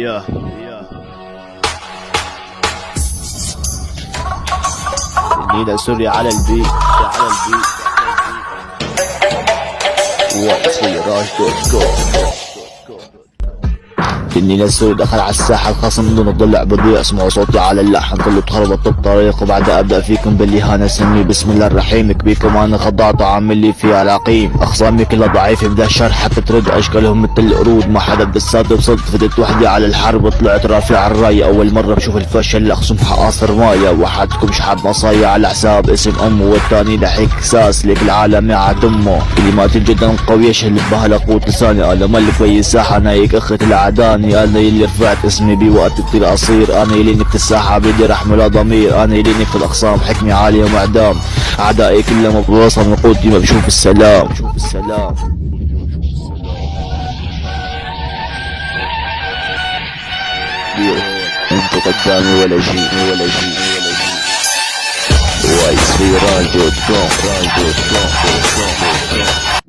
نينا سوري على البيت واتسيراج.com. النيل السوري دخل على الساحة الخصم من دون الضلع بضيع، اسمعوا صوتي على اللحن كله تخربط الطريق، وبعد ابدا فيكم بالإهانة سمي بسم الله الرحيم. كبيكم انا خضعت عامل لي فيها العقيم، اخصامي كلها ضعيفة بدا الشرح حتى ترد اشكالهم مثل القرود، ما حدا بالسات وصلت فدت وحدي على الحرب، طلعت رافع الراية اول مرة بشوف الفشل اخصم حقاصر مايا، وحدكم شحب مصايا على حساب اسم امه، والتاني ضحك كساس ليك العالم يعد امه، كلمات جدا قوية شهلت بها لقوت لساني، انا ملك بي الساحة نايك اخت العداني، انا يلي رفعت اسمي بوقت كتير قصير، انا يلي نكت الساحة بيدي رحمة لا ضمير، انا يلي نكت الاخصام حكمي عالية ومعدام، اعدائي كلهم بوصل نقودي ما بشوف السلام. انتو قدامي ولا شيء واتسيراج.com.